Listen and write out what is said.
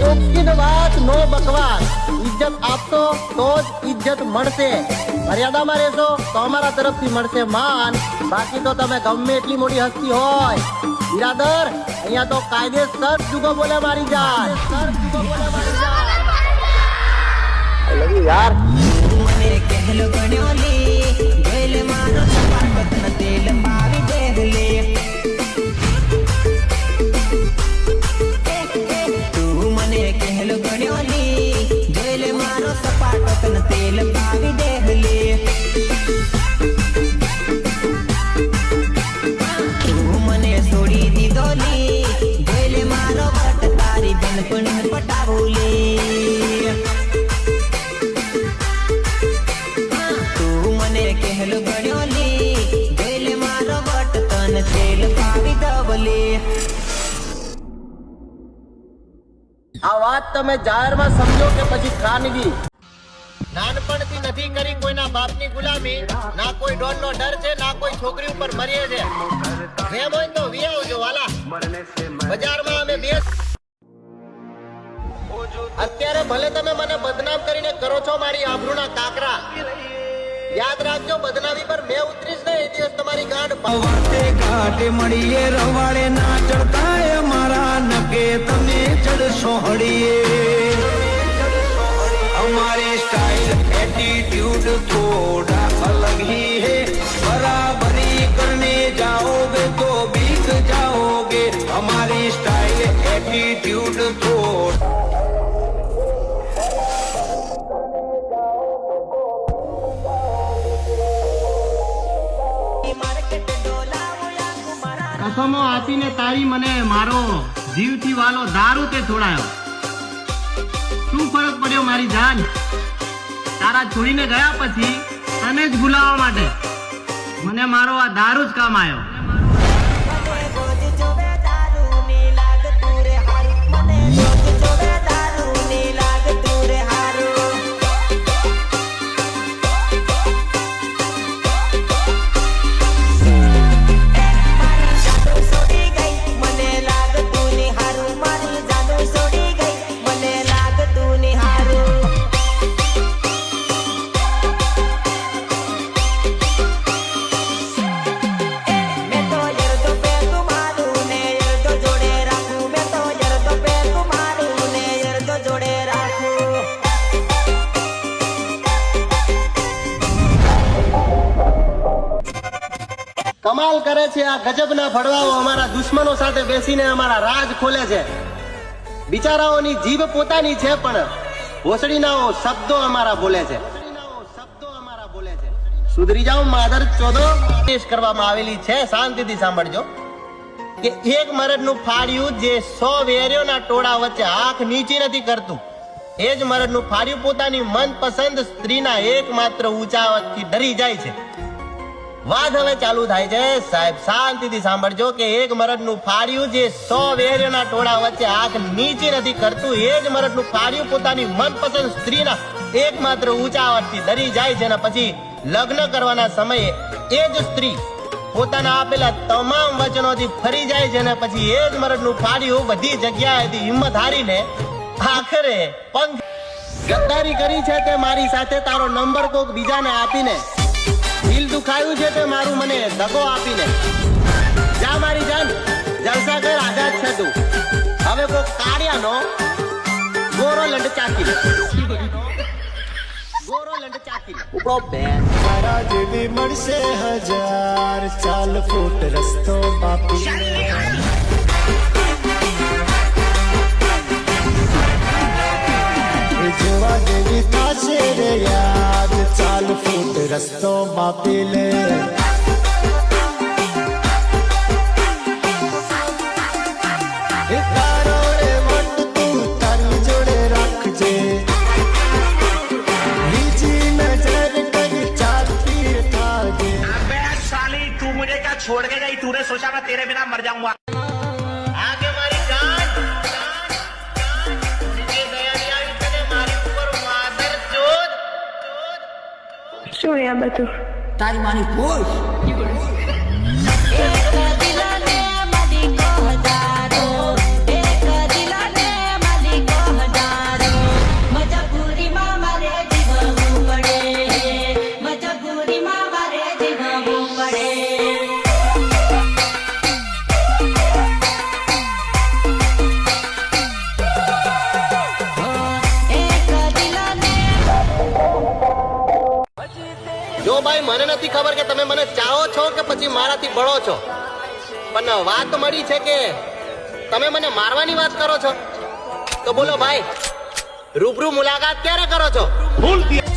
ચોખ્ખી વાત, નો બકવાસ. ઇજ્જત આપશો તો જ ઇજ્જત મળશે. મર્યાદામાં રહેશો તો અમારા તરફથી મળશે માન. બાકી તો તમે ગમે એટલી મોટી હસ્તી હોય, બિરાદર અહીંયા તો કાયદેસર જુગો બોલે મારી જાય. યાર મને કહેલો ગણ્યો લે ગેલ મારો સપાટ ન તેલ પાવી દેહલે તું મને કહેલો ગણ્યો લે ગેલ મારો સપાટ ન તેલ પાવી દેહલે તું મને છોડી દીધો લે ગેલ મારો વટ તારી બન પણ પટાવું લે કહેલો ગણ્યો લે ગેલ મારો વટ તન તેલ પાવી દવલે. આ વાત તમે જાહેરમાં સમજો કે પછી ખાનગી. નાનપણથી નથી કરી કોઈના બાપની ગુલામી. ના કોઈ ડોનનો ડર છે, ના કોઈ છોકરી ઉપર મરીએ છે. પ્રેમ હોય તો વી આવજો વાલા. બજારમાં અમે બે અત્યારે ભલે તમે મને બદનામ કરીને કરો છો મારી આબરૂના કાકરા. યાદ રાખજો, બદનામી પર મેં ઉતરીશ ને એ દિવસ તમારી ગાંઠ વાતે ઘાટે મળીએ રવાડે ના ચડતા મારા નકે તમે ચડશો હળીએ. हमारी स्टाइल एटीट्यूड थोड़ा अलग ही है, बराबरी करने जाओगे तो बिक जाओगे. हमारी स्टाइल एटीट्यूड थोड़ा કસમો આપીને તારી મને મારો જીવથી વાલો દારૂ તે છોડાયો. શું ફરક પડ્યો મારી જાન? તારા છોડીને ગયા પછી તને જ ભૂલાવવા માટે મને મારો આ દારૂ જ કામ આવ્યો. કમાલ કરે છે આ ગજબના ભડવાઓ. અમારા દુશ્મનો સાથે બેસીને અમારા રાજ ખોલે છે. બિચારાઓની જીભ પોતાની છે પણ ભોસડીનાઓ શબ્દો અમારા બોલે છે. સુધરી જાઓ માધર ચોદો. પેશ કરવામાં આવેલી છે, શાંતિથી સાંભળજો કે એક મરદનું ફાડ્યું જે 100 વેરીઓના ટોળા વચ્ચે આંખ નીચી નથી કરતું, એ જ મરદનું ફાડ્યું પોતાની મનપસંદ સ્ત્રીના એકમાત્ર ઊંચા અવાજથી ડરી જાય છે. વાત હવે ચાલુ થાય છે. સાહેબ શાંતિથી સાંભળજો કે એક મરદનું ફાડ્યું જે 100 વેરીઓના ટોળા વચ્ચે આંખ નીચી નથી કરતું, એ જ મરદનું ફાડ્યું પોતાની મનપસંદ સ્ત્રીના એકમાત્ર ઊંચા અવાજથી ડરી જાય છે. અને પછી લગ્ન કરવાના સમયે એ જ સ્ત્રી પોતાના આપેલા તમામ વચનોથી ફરી જાય છે. અને પછી એ જ મરદનું ફાડ્યું બધી જગ્યાએથી હિંમત હારીને આખરે પંખ ગદ્દારી કરી છે તે મારી સાથે તારો નંબર કોક બીજાને આપીને. દિલ દુખાયું છે તે મારું મને દગો આપીને. જા મારી જાન, જલસા કર, આઝાદ છે તું. હવે કોક કાળિયાનો ગોરો લંડ ચાકી લે. ગોરો લંડ ચાકી લે. ઉપડો બેન તારા જેવી મળશે હજાર, ચાલ ફૂટ રસ્તો બાપી જોવા જેવી થાશે રે યાદ, ચાલ ફૂટ રસ્તો માપી લે. તારો રે વટ તું તારી જોડે રાખજે, બીજી નજર કઈ ચાલતી થાજે. अबे साली तू मुझे क्या छोड़ के गई? तूने सोचा मैं तेरे बिना मर जाऊंगा? આગે મારી જાન. જે દયાની આવી તને મારી ઉપર માધર ચોદ. શું આ બધું? તારી માની ખુશ જો ભાઈ મને નથી ખબર કે તમે મને ચાહો છો કે પછી મારાથી બળો છો, પણ વાત મળી છે કે તમે મને મારવાની વાત કરો છો. તો બોલો ભાઈ, રૂબરૂ મુલાકાત ક્યારે કરો છો? भूल दिया